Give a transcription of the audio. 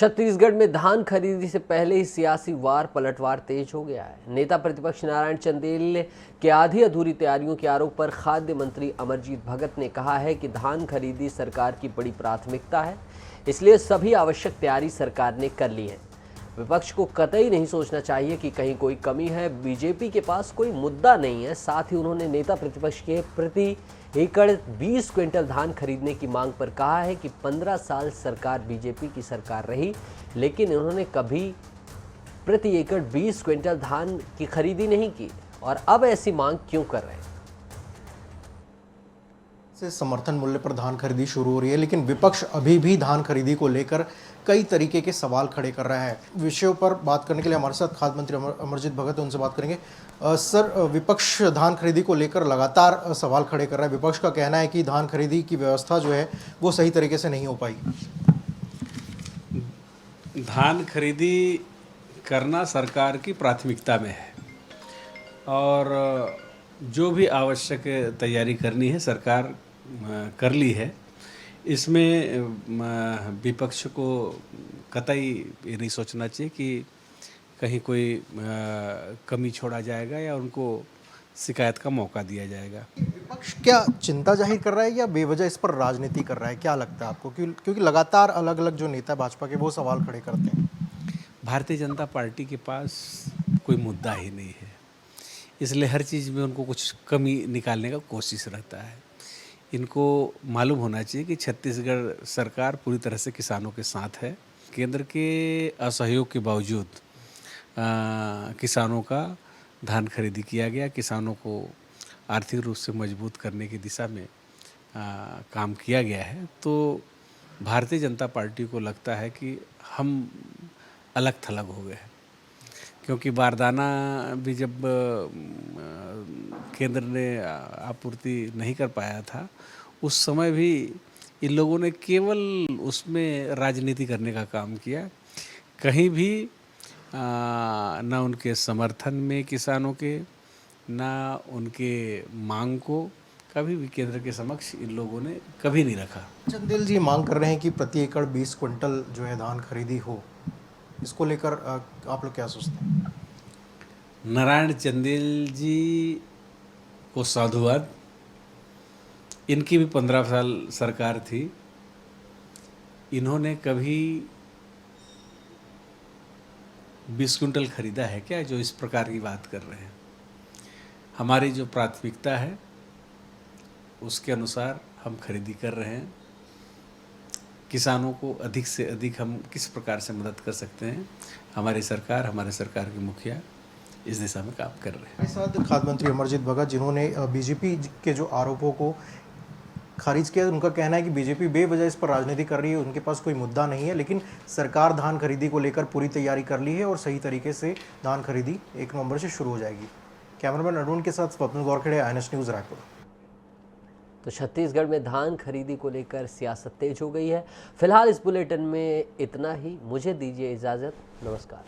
छत्तीसगढ़ में धान खरीदी से पहले ही सियासी वार पलटवार तेज हो गया है। नेता प्रतिपक्ष नारायण चंदेल के आधी अधूरी तैयारियों के आरोप पर खाद्य मंत्री अमरजीत भगत ने कहा है कि धान खरीदी सरकार की बड़ी प्राथमिकता है, इसलिए सभी आवश्यक तैयारी सरकार ने कर ली है। विपक्ष को कतई नहीं सोचना चाहिए कि कहीं कोई कमी है। बीजेपी के पास कोई मुद्दा नहीं है। साथ ही उन्होंने नेता प्रतिपक्ष के प्रति एकड़ 20 क्विंटल धान खरीदने की मांग पर कहा है कि 15 साल सरकार बीजेपी की सरकार रही, लेकिन उन्होंने कभी प्रति एकड़ 20 क्विंटल धान की खरीदी नहीं की और अब ऐसी मांग क्यों कर रहे हैं। से समर्थन मूल्य पर धान खरीदी शुरू हो रही है, लेकिन विपक्ष अभी भी धान खरीदी को लेकर कई तरीके के सवाल खड़े कर रहा है। विषयों पर बात करने के लिए हमारे साथ खाद्य मंत्री अमरजीत भगत है, उनसे बात करेंगे। सर, विपक्ष धान खरीदी को लेकर लगातार सवाल खड़े कर रहा है। विपक्ष का कहना है कि धान खरीदी की व्यवस्था जो है वो सही तरीके से नहीं हो पाई। धान खरीदी करना सरकार की प्राथमिकता में है और जो भी आवश्यक तैयारी करनी है सरकार कर ली है। इसमें विपक्ष को कतई ये नहीं सोचना चाहिए कि कहीं कोई कमी छोड़ा जाएगा या उनको शिकायत का मौका दिया जाएगा। विपक्ष क्या चिंता जाहिर कर रहा है या बेवजह इस पर राजनीति कर रहा है, क्या लगता है आपको? क्योंकि लगातार अलग अलग जो नेता भाजपा के वो सवाल खड़े करते हैं। भारतीय जनता पार्टी के पास कोई मुद्दा ही नहीं है, इसलिए हर चीज़ में उनको कुछ कमी निकालने का कोशिश रहता है। इनको मालूम होना चाहिए कि छत्तीसगढ़ सरकार पूरी तरह से किसानों के साथ है। केंद्र के असहयोग के बावजूद किसानों का धान खरीदी किया गया। किसानों को आर्थिक रूप से मजबूत करने की दिशा में काम किया गया है। तो भारतीय जनता पार्टी को लगता है कि हम अलग थलग हो गए हैं, क्योंकि बारदाना भी जब केंद्र ने आपूर्ति नहीं कर पाया था, उस समय भी इन लोगों ने केवल उसमें राजनीति करने का काम किया। कहीं भी ना उनके समर्थन में किसानों के, ना उनके मांग को कभी भी केंद्र के समक्ष इन लोगों ने कभी नहीं रखा। चंदेल जी मांग कर रहे हैं कि प्रति एकड़ 20 क्विंटल जो है धान खरीदी हो। इसको लेकर आप लोग क्या सोचते हैं? नारायण चंदेल जी को साधुवाद। इनकी भी 15 साल सरकार थी। इन्होंने कभी 20 क्विंटल खरीदा है क्या, जो इस प्रकार की बात कर रहे हैं? हमारी जो प्राथमिकता है उसके अनुसार हम खरीदी कर रहे हैं। किसानों को अधिक से अधिक हम किस प्रकार से मदद कर सकते हैं, हमारी सरकार, हमारे सरकार के मुखिया इस दिशा में काम कर रहे हैं। हमारे साथ खाद्य मंत्री अमरजीत भगत, जिन्होंने बीजेपी के जो आरोपों को खारिज किया। उनका कहना है कि बीजेपी बेवजह इस पर राजनीति कर रही है, उनके पास कोई मुद्दा नहीं है, लेकिन सरकार धान खरीदी को लेकर पूरी तैयारी कर ली है और सही तरीके से धान खरीदी 1 नवंबर से शुरू हो जाएगी। कैमरामैन अरुण के साथ स्वप्न गौरखेड़े, INS न्यूज़, रायपुर। तो छत्तीसगढ़ में धान खरीदी को लेकर सियासत तेज हो गई है। फिलहाल इस बुलेटिन में इतना ही। मुझे दीजिए इजाज़त। नमस्कार।